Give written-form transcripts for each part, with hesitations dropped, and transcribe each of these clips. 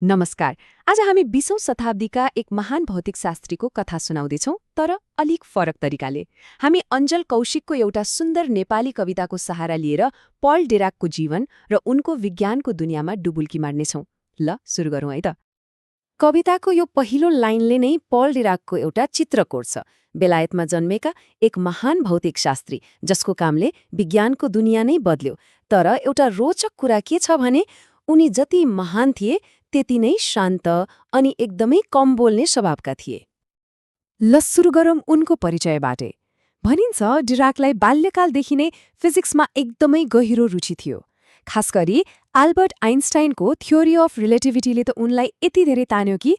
नमस्कार। आज हामी 20औं शताब्दीका एक महान भौतिक शास्त्रीको कथा सुनाउँदैछौं, तर अलिक फरक तरिकाले। हामी अञ्जल कौशिकको एउटा सुन्दर नेपाली कविताको सहारा लिएर पल डिराकको जीवन र उनको विज्ञानको दुनियाँमा डुबुल्की मार्नेछौं। ल, सुरु गरौँ है त। कविताको यो पहिलो लाइनले नै पल डिराकको एउटा चित्र कोर्छ। बेलायतमा जन्मेका एक महान भौतिक शास्त्री जसको कामले विज्ञानको दुनियाँ नै बदल्यो। तर एउटा रोचक कुरा के छ भने उनी जति महान थिए त्यति नै शान्त अनि एकदमै कम बोल्ने स्वभावका थिए। ल, सुरु गरौँ उनको परिचयबाटै। भनिन्छ डिराकलाई बाल्यकालदेखि नै फिजिक्समा एकदमै गहिरो रुचि थियो। खास गरी अल्बर्ट आइन्स्टाइनको थ्योरी अफ रिलेटिभिटीले त उनलाई यति धेरै तान्यो कि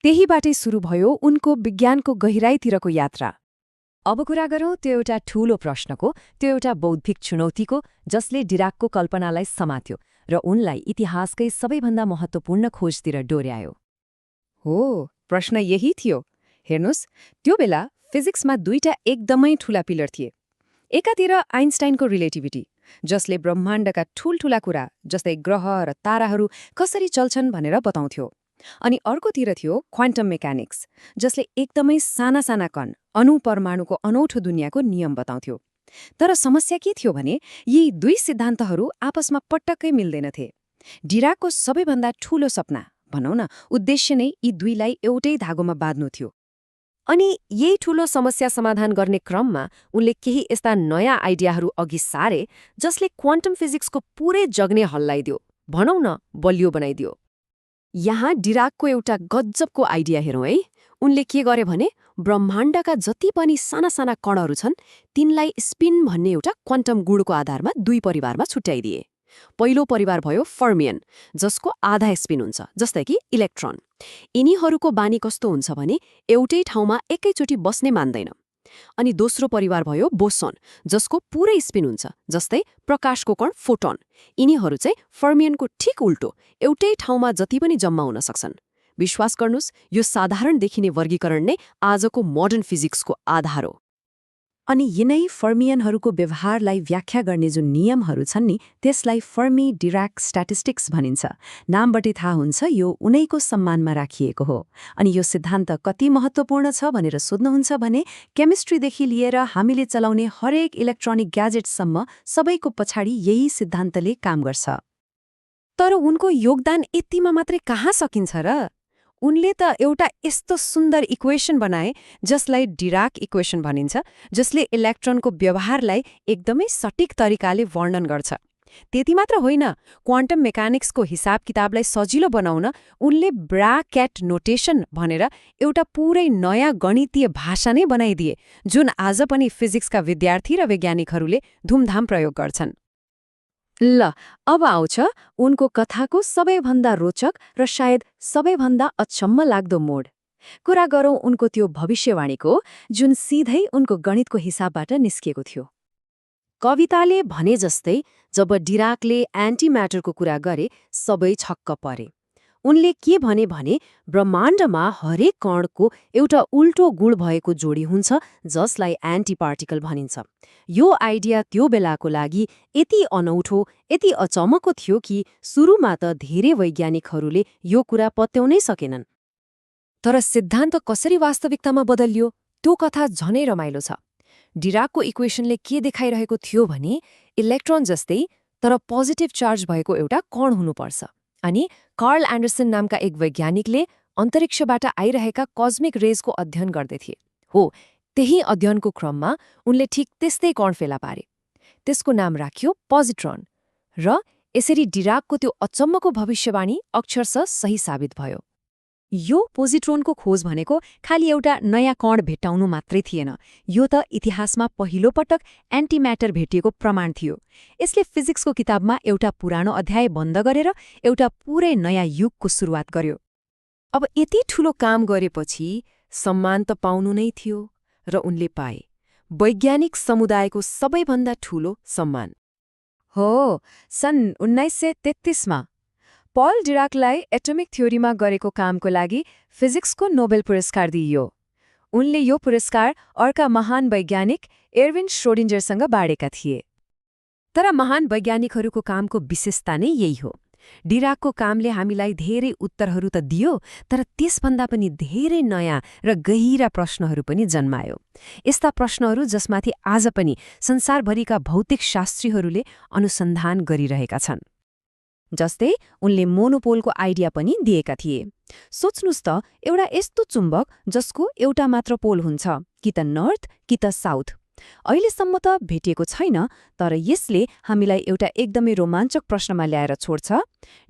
त्यहीबाटै सुरु भयो उनको विज्ञानको गहिराईतिरको यात्रा। अब कुरा गरौँ त्यो एउटा ठूलो प्रश्नको, त्यो एउटा बौद्धिक चुनौतीको जसले डिराकको कल्पनालाई समात्यो र उनलाई इतिहासकै सबैभन्दा महत्त्वपूर्ण खोजतिर डोर्यायो। हो, प्रश्न यही थियो। हेर्नुस्, त्यो बेला फिजिक्समा दुईटा एकदमै ठूला पिलर थिए। एकातिर आइन्स्टाइनको रिलेटिभिटी, जसले ब्रह्माण्डका ठूल्ठूला कुरा जस्तै ग्रह र ताराहरू कसरी चल्छन् भनेर बताउँथ्यो। अनि अर्कोतिर थियो क्वान्टम मेकानिक्स, जसले एकदमै साना साना कण अणु परमाणुको अनौठो दुनियाँको नियम बताउँथ्यो। तर समस्या के थियो भने यी दुई सिद्धान्तहरू आपसमा पटक्कै मिल्दैनथे। डिराकको सबैभन्दा ठूलो सपना, भनौँ न, उद्देश्य नै यी दुईलाई एउटै धागोमा बाँध्नु थियो। अनि यही ठूलो समस्या समाधान गर्ने क्रममा उनले केही यस्ता नयाँ आइडियाहरू अघि सारे जसले क्वान्टम फिजिक्सको पुरै जग्ने हल्लाइदियो, भनौँ न बलियो बनाइदियो। यहाँ डिराकको एउटा गजबको आइडिया हेरौँ है। उनले के गरे भने ब्रह्माण्डका जति पनि साना साना कणहरू छन् तिनलाई स्पिन भन्ने एउटा क्वान्टम गुणको आधारमा दुई परिवारमा छुट्याइदिए। पहिलो परिवार भयो फर्मियन, जसको आधा स्पिन हुन्छ, जस्तै कि इलेक्ट्रोन। यिनीहरूको बानी कस्तो हुन्छ भने एउटै ठाउँमा एकैचोटि बस्ने मान्दैन। अनि दोस्रो परिवार भयो बोसोन, जसको पुरै स्पिन हुन्छ, जस्तै प्रकाशको कण फोटोन। यिनीहरू चाहिँ फर्मियनको ठिक उल्टो, एउटै ठाउँमा जति पनि जम्मा हुन सक्छन्। विश्वास गर्नुस्, यो साधारण देखिने वर्गीकरण नै आजको मोडर्न फिजिक्सको आधार हो। अनि यिनै फर्मियनहरूको व्यवहारलाई व्याख्या गर्ने जुन नियमहरू छन् नि, त्यसलाई फर्मी डिराक स्ट्याटिस्टिक्स भनिन्छ। नामबाटै थाहा हुन्छ यो उनैको सम्मानमा राखिएको हो। अनि यो सिद्धान्त कति महत्त्वपूर्ण छ भनेर सोध्नुहुन्छ भने केमिस्ट्रीदेखि लिएर हामीले चलाउने हरेक इलेक्ट्रोनिक ग्याजेटसम्म सबैको पछाडि यही सिद्धान्तले काम गर्छ। तर उनको योगदान यतिमा मात्रै कहाँ सकिन्छ र? उनले त एउटा यस्तो सुन्दर इक्वेसन बनाए जसलाई डिराक इक्वेसन भनिन्छ, जसले इलेक्ट्रोनको व्यवहारलाई एकदमै सटिक तरिकाले वर्णन गर्छ। त्यति मात्र होइन, क्वान्टम मेकानिक्सको हिसाब किताबलाई सजिलो बनाउन उनले ब्राकेट नोटेसन भनेर एउटा पुरै नयाँ गणितीय भाषा नै बनाइदिए, जुन आज पनि फिजिक्सका विद्यार्थी र वैज्ञानिकहरूले धुमधाम प्रयोग गर्छन्। ल, अब आउँछ उनको कथाको सबैभन्दा रोचक र सायद सबैभन्दा अचम्म लाग्दो मोड। कुरा गरौँ उनको त्यो भविष्यवाणीको, जुन सिधै उनको गणितको हिसाबबाट निस्किएको थियो। कविताले भने जस्तै जब डिराकले एन्टिम्याटरको कुरा गरे सबै छक्क परे। उनले के भने ब्रह्माण्डमा हरेक कणको एउटा उल्टो गुण भएको जोडी हुन्छ, जसलाई एन्टिपार्टिकल भनिन्छ। यो आइडिया त्यो बेलाको लागि यति अनौठो, यति अचम्मको थियो कि सुरुमा त धेरै वैज्ञानिकहरूले यो कुरा पत्याउनै सकेनन्। तर सिद्धान्त कसरी वास्तविकतामा बदलियो त्यो कथा झनै रमाइलो छ। डिराकको इक्वेसनले के देखाइरहेको थियो भने इलेक्ट्रोन जस्तै तर पोजिटिभ चार्ज भएको एउटा कण हुनुपर्छ। अनि कार्ल एन्डरसन नामका एक वैज्ञानिकले अन्तरिक्षबाट आइरहेका कस्मिक रेजको अध्ययन गर्दैथिए। हो, त्यही अध्ययनको क्रममा उनले ठिक त्यस्तै कण फेला पारे। त्यसको नाम राखियो पोजिट्रोन। र यसरी डिराकको त्यो अचम्मको भविष्यवाणी अक्षरशः सही साबित भयो। यो पोजिट्रोनको खोज भनेको खालि एउटा नयाँ कण भेट्टाउनु मात्रै थिएन, यो त इतिहासमा पहिलो पटक एन्टिम्याटर भेटिएको प्रमाण थियो। यसले फिजिक्सको किताबमा एउटा पुरानो अध्याय बन्द गरेर एउटा पुरै नयाँ युगको सुरुवात गर्यो। अब यति ठूलो काम गरेपछि सम्मान त पाउनु नै थियो, र उनले पाए वैज्ञानिक समुदायको सबैभन्दा ठूलो सम्मान। हो, सन् 1933मा पल डिराकलाई एटमिक थ्योरीमा गरेको कामको लागि फिजिक्सको नोबेल पुरस्कार दिइयो। उनले यो पुरस्कार अर्का महान वैज्ञानिक एर्विन श्रोडिन्जरसँग बाँडेका थिए। तर महान वैज्ञानिकहरूको कामको विशेषता नै यही हो, डिराकको कामले हामीलाई धेरै उत्तरहरू त दियो, तर त्यसभन्दा पनि धेरै नयाँ र गहिरा प्रश्नहरू पनि जन्मायो। यस्ता प्रश्नहरू जसमाथि आज पनि संसारभरिका भौतिक शास्त्रीहरूले अनुसन्धान गरिरहेका छन्। जस्तै उनले मोनोपोलको आइडिया पनि दिएका थिए। सोच्नुस् त, एउटा यस्तो चुम्बक जसको एउटा मात्र पोल हुन्छ, कि त नर्थ कि त साउथ। अहिलेसम्म त भेटिएको छैन, तर यसले हामीलाई एउटा एकदमै रोमाञ्चक प्रश्नमा ल्याएर छोड्छ।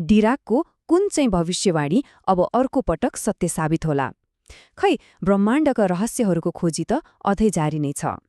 डिराकको कुन चाहिँ भविष्यवाणी अब अर्को पटक सत्य साबित होला? खै, ब्रह्माण्डका रहस्यहरूको खोजी त अझै जारी नै छ।